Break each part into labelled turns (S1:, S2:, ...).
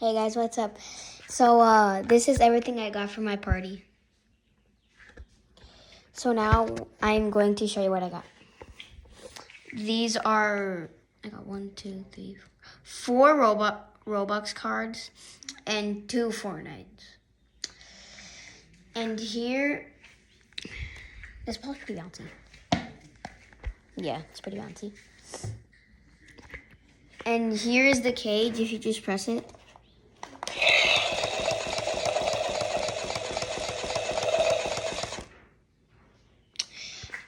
S1: Hey guys, what's up? So this is everything I got for my party. So now I'm going to show you what I got. These are, I got 4 Robux cards and 2 Fortnites. And here, this ball's pretty bouncy. Yeah, it's pretty bouncy. And here is the cage if you just press it.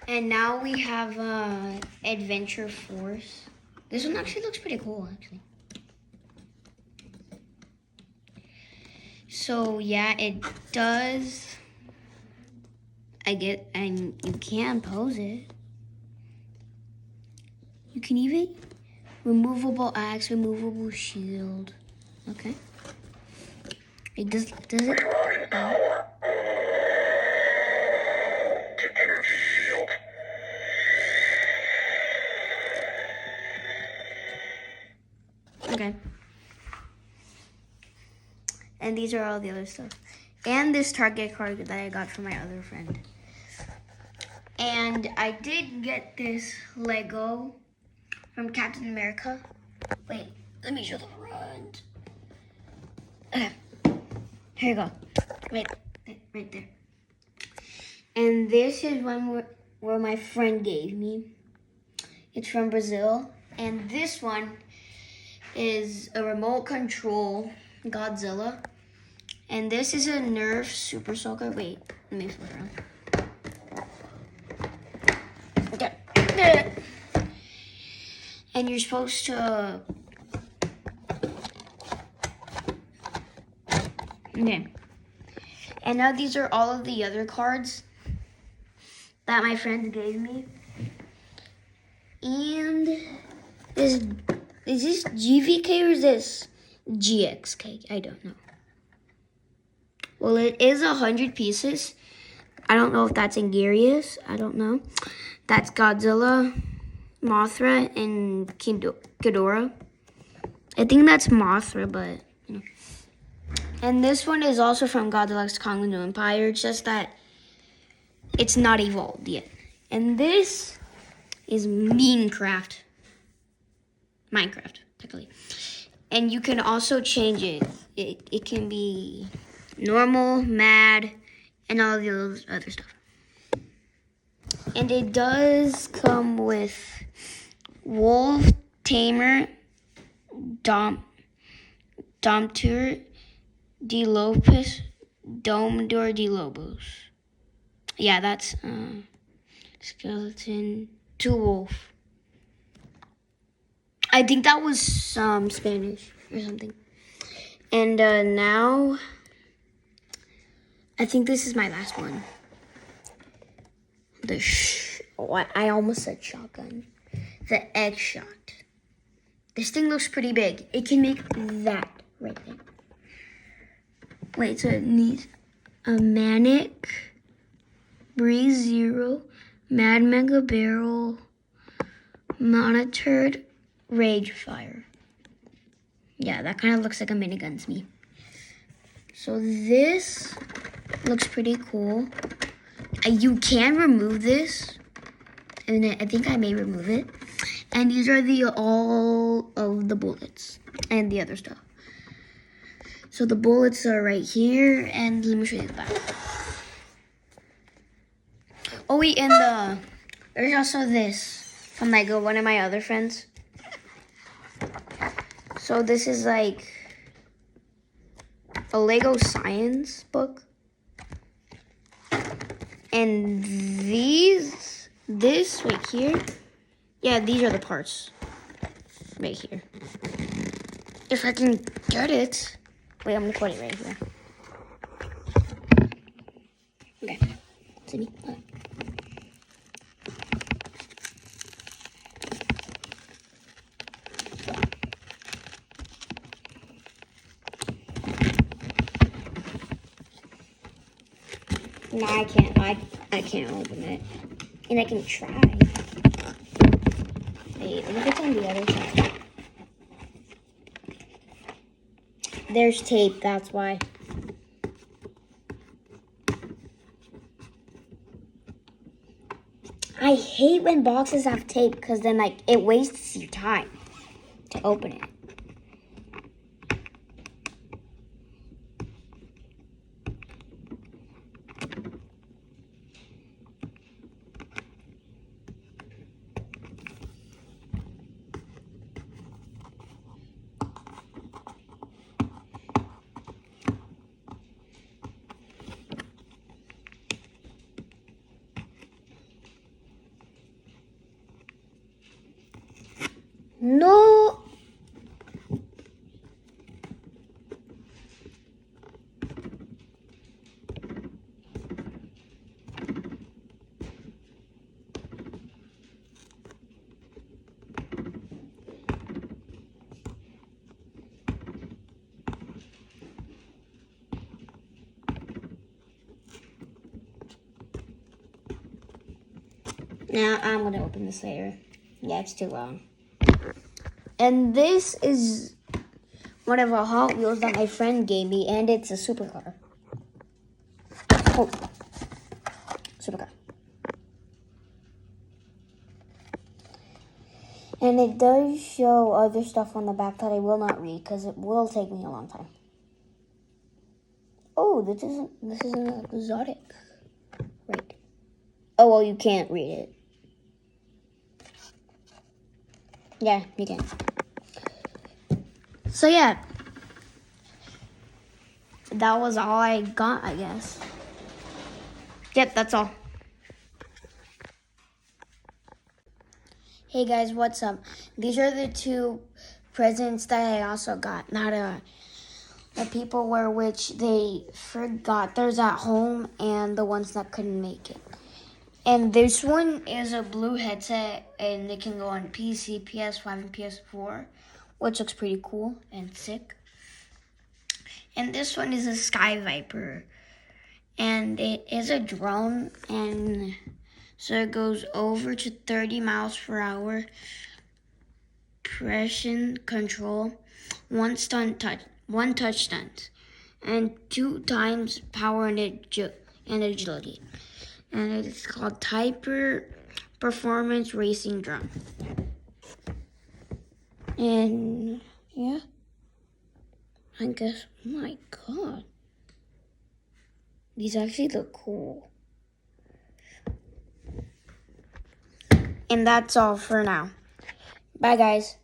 S1: And now we have Adventure Force. This one actually looks pretty cool, actually. So yeah, it does. And you can pose it. You can even removable axe, removable shield. Okay. It does it? Okay. And these are all the other stuff. And this Target card that I got from my other friend. And I did get this Lego from Captain America. Wait, let me show the front. Okay. Here you go. Right there. And this is one where my friend gave me. It's from Brazil. And this one is a remote control Godzilla. And this is a Nerf Super Soaker. Wait, let me flip around. Okay. And you're supposed to... Okay. And now these are all of the other cards that my friend gave me. And is this GVK or is this GXK? I don't know. Well, it is 100 pieces. I don't know if that's Angarius. I don't know. That's Godzilla, Mothra, and Ghidorah. I think that's Mothra, but you know. And this one is also from Godzilla's Kong the New Empire. It's just that it's not evolved yet. And this is Minecraft, technically. And you can also change it. It can be normal, mad, and all the other stuff. And it does come with Wolf, Tamer, Dompteur, De Lopez, Domdor de Lobos. Yeah, that's Skeleton, 2 Wolf. I think that was Spanish or something. And now, I think this is my last one. I almost said shotgun. The egg shot. This thing looks pretty big. It can make that right there. Wait, so it needs a Manic, Breeze Zero, Mad Mega Barrel, Monitored, Rage Fire. Yeah, that kind of looks like a minigun to me. So this looks pretty cool. You can remove this, and I think I may remove it. And these are all of the bullets and the other stuff. So the bullets are right here, and let me show you the back. Oh wait, and there's also this from Lego, one of my other friends. So this is like a Lego science book. And this right here, yeah, these are the parts right here. If I can get it. Wait, I'm gonna put it right here. Okay. See me? No, I can't. I can't open it. And I can try. Wait, let me get on the other side. there's tape, that's why. I hate when boxes have tape because then like it wastes your time to open it. No. Now I'm going to open this later. Yeah, it's too long. And this is one of our Hot Wheels that my friend gave me, and it's a supercar. Oh, supercar. And it does show other stuff on the back that I will not read because it will take me a long time. Oh, this isn't an exotic. Right. Oh, well, you can't read it. Yeah, you can. So, yeah. That was all I got, I guess. Yep, that's all. Hey guys, what's up? These are the two presents that I also got. Not the people were which they forgot theirs at home and the ones that couldn't make it. And this one is a blue headset and it can go on PC, PS5, and PS4, which looks pretty cool and sick. And this one is a Sky Viper. And it is a drone, and so it goes over to 30 miles per hour. Precision control, one touch stunt, and 2 times power and agility. And it's called Typer Performance Racing Drone. And yeah, I guess, oh my God. These actually look cool. And that's all for now. Bye, guys.